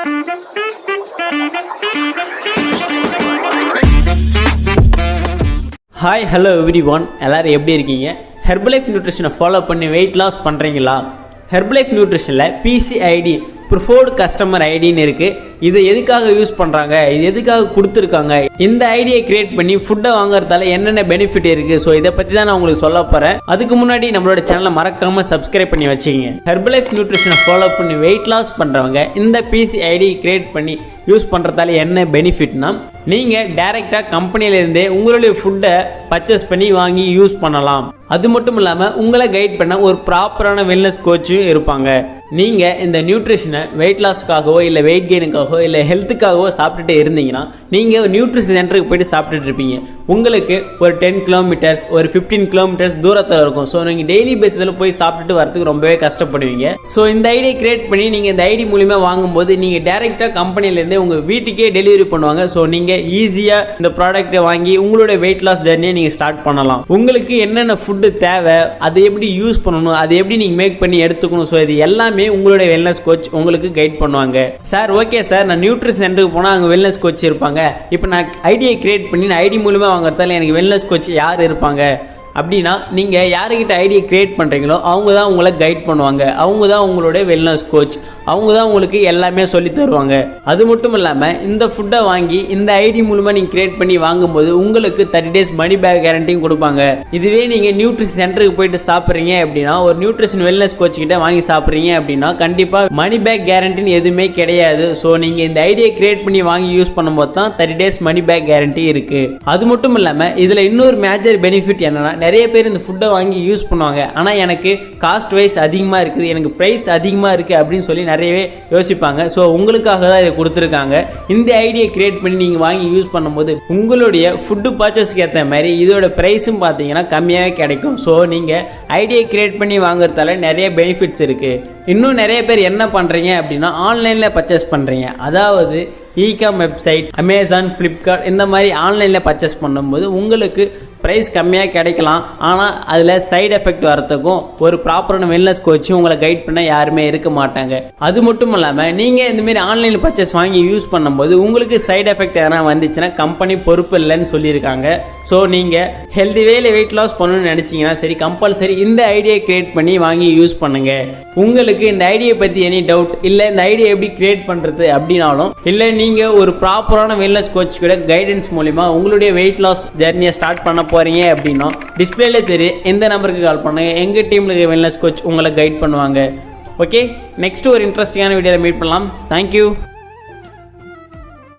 Hi hello everyone, எல்லாரும் எப்படி இருக்கீங்க? ஹெர்பலைஃப் நியூட்ரிஷனை ஃபாலோ பண்ணி வெயிட் லாஸ் பண்ணுறீங்களா? ஹெர்பலைஃப் நியூட்ரிஷனில் பிசிஐடி ப்ரிஃபர்டு கஸ்டமர் ஐடின்னு இருக்குது. இதை எதுக்காக யூஸ் பண்ணுறாங்க, இது எதுக்காக கொடுத்துருக்காங்க, இந்த ஐடியை கிரியேட் பண்ணி ஃபுட்டை வாங்குறதால என்னென்ன பெனிஃபிட் இருக்குது, ஸோ இதை பற்றி தான் நான் உங்களுக்கு சொல்ல போகிறேன். அதுக்கு முன்னாடி நம்மளோட சேனலை மறக்காமல் சப்ஸ்கிரைப் பண்ணி வச்சுக்கிங்க. ஹெர்பலைஃப் நியூட்ரிஷனை ஃபாலோ பண்ணி வெயிட் லாஸ் பண்ணுறவங்க இந்த பிசிஐடி கிரியேட் பண்ணி யூஸ் பண்ணுறதால என்ன பெனிஃபிட்னா, நீங்கள் டைரெக்டாக கம்பெனியிலேருந்தே உங்களுடைய ஃபுட்டை பர்ச்சேஸ் பண்ணி வாங்கி யூஸ் பண்ணலாம். அது மட்டும் இல்லாமல் உங்களை கைட் பண்ண ஒரு ப்ராப்பரான வெல்னஸ் கோச்சும் இருப்பாங்க. நீங்கள் இந்த நியூட்ரிஷனை வெயிட் லாஸ்க்காகவோ இல்லை வெயிட் கெயினுக்காகவோ இல்லை ஹெல்த்துக்காகவோ சாப்பிட்டுட்டு இருந்தீங்கன்னா நீங்கள் நியூட்ரிஷன் சென்டருக்கு போய்ட்டு சாப்பிட்டுட்டு இருப்பீங்க. உங்களுக்கு ஒரு 10 கிலோமீட்டர்ஸ் ஒரு 15 கிலோமீட்டர்ஸ் தூரத்தில் இருக்கும். ஸோ நீங்கள் டெய்லி பேஸில் போய் சாப்பிட்டுட்டு வரதுக்கு ரொம்பவே கஷ்டப்படுவீங்க. ஸோ இந்த ஐடியை கிரியேட் பண்ணி நீங்கள் இந்த ஐடி மூலிமா வாங்கும்போது நீங்கள் டைரெக்டாக கம்பெனிலேருந்தே உங்கள் வீட்டுக்கே டெலிவரி பண்ணுவாங்க. ஸோ நீங்கள் ஈஸியாக இந்த ப்ராடக்ட்டை வாங்கி உங்களுடைய வெயிட் லாஸ் ஜர்னியை நீங்கள் ஸ்டார்ட் பண்ணலாம். உங்களுக்கு என்னென்ன ஃபுட்டு தேவை, அதை எப்படி யூஸ் பண்ணணும், அதை எப்படி நீங்கள் மேக் பண்ணி எடுத்துக்கணும், ஸோ இது எல்லாமே உங்களுடைய வெல்னஸ் கோச் உங்களுக்கு கைட் பண்ணுவாங்க. சார் ஓகே சார், நான் நியூட்ரிஷன் சென்டருக்கு போனால் அங்கே வெல்னஸ் கோச் இருப்பாங்க. இப்போ நான் ஐடியை கிரியேட் பண்ணி நான் ஐடி மூலமாக வாங்குறதால எனக்கு வெல்னஸ் கோச் யார் இருப்பாங்க அப்படின்னா, நீங்கள் யாருக்கிட்ட ஐடியை கிரியேட் பண்ணுறீங்களோ அவங்க தான் உங்களை கைட் பண்ணுவாங்க. அவங்க தான் உங்களுடைய வெல்னஸ் கோச். அவங்க தான் உங்களுக்கு எல்லாமே சொல்லி தருவாங்க. அது மட்டும் இல்லாமல் இந்த ஃபுட்டை வாங்கி இந்த ஐடி மூலமாக நீங்கள் கிரியேட் பண்ணி வாங்கும்போது உங்களுக்கு 30 days மணி பேக் கேரண்டியும் கொடுப்பாங்க. இதுவே நீங்கள் நியூட்ரிஷன் சென்டருக்கு போயிட்டு சாப்பிட்றீங்க அப்படின்னா, ஒரு நியூட்ரிஷன் வெல்னஸ் கோச் கிட்ட வாங்கி சாப்பிட்றீங்க அப்படின்னா கண்டிப்பாக மணி பேக் கேரண்டின்னு எதுவுமே கிடையாது. ஸோ நீங்கள் இந்த ஐடியை கிரியேட் பண்ணி வாங்கி யூஸ் பண்ணும்போது தான் 30 days மணி பேக் கேரண்டி இருக்குது. அது மட்டும் இல்லாமல் இதில் இன்னொரு மேஜர் பெனிஃபிட் என்னென்னா, நிறைய பேர் இந்த ஃபுட்டை வாங்கி யூஸ் பண்ணுவாங்க. ஆனால் எனக்கு காஸ்ட் வைஸ் அதிகமாக இருக்குது, எனக்கு ப்ரைஸ் அதிகமாக இருக்குது அப்படின்னு சொல்லி நிறையவே யோசிப்பாங்க. ஸோ உங்களுக்காக தான் இதை கொடுத்துருக்காங்க. இந்த ஐடியை கிரியேட் பண்ணி நீங்கள் வாங்கி யூஸ் பண்ணும்போது உங்களுடைய ஃபுட்டு பர்ச்சேஸ்க்கு ஏற்ற மாதிரி இதோட ப்ரைஸும் பார்த்தீங்கன்னா கம்மியாகவே கிடைக்கும். ஸோ நீங்கள் ஐடியை கிரியேட் பண்ணி வாங்குறதால நிறைய பெனிஃபிட்ஸ் இருக்குது. இன்னும் நிறைய பேர் என்ன பண்ணுறீங்க அப்படின்னா, ஆன்லைனில் பர்ச்சேஸ் பண்ணுறீங்க. அதாவது ஈகாம் வெப்சைட், அமேசான், ஃப்ளிப்கார்ட் இந்த மாதிரி ஆன்லைனில் பர்ச்சேஸ் பண்ணும்போது உங்களுக்கு ப்ரைஸ் கம்மியாக கிடைக்கலாம். ஆனால் அதில் சைடு எஃபெக்ட் வரத்துக்கும் ஒரு ப்ராப்பரான வெல்னஸ் கோச்சும் உங்களை கைட் பண்ண யாருமே இருக்க மாட்டாங்க. அது மட்டும் இல்லாமல் நீங்கள் இந்தமாரி ஆன்லைனில் பர்ச்சேஸ் வாங்கி யூஸ் பண்ணும்போது உங்களுக்கு சைடு எஃபெக்ட் எதனா வந்துச்சுன்னா கம்பெனி பொறுப்பு இல்லைன்னு சொல்லியிருக்காங்க. ஸோ நீங்கள் ஹெல்தி வேல வெயிட் லாஸ் பண்ணணும்னு நினச்சிங்கன்னா சரி, கம்பல்சரி இந்த ஐடியை கிரியேட் பண்ணி வாங்கி யூஸ் பண்ணுங்கள். உங்களுக்கு இந்த ஐடியை பற்றி எனி டவுட் இல்லை இந்த ஐடியை எப்படி கிரியேட் பண்ணுறது அப்படின்னாலும், இல்லை நீங்கள் ஒரு ப்ராப்பரான வெல்னஸ் கோச் கூட கைடன்ஸ் மூலிமா உங்களுடைய வெயிட் லாஸ் ஜர்னியை ஸ்டார்ட் பண்ண போகிறீங்க அப்படின்னா டிஸ்பிளேல தெரியும் எந்த நம்பருக்கு கால் பண்ணுங்க. எங்கள் டீமில் இருக்க வெல்னஸ் கோச் உங்களை கைட் பண்ணுவாங்க. ஓகே, நெக்ஸ்ட் ஒரு இன்ட்ரெஸ்டிங்கான வீடியோவில் மீட் பண்ணலாம். தேங்க்யூ.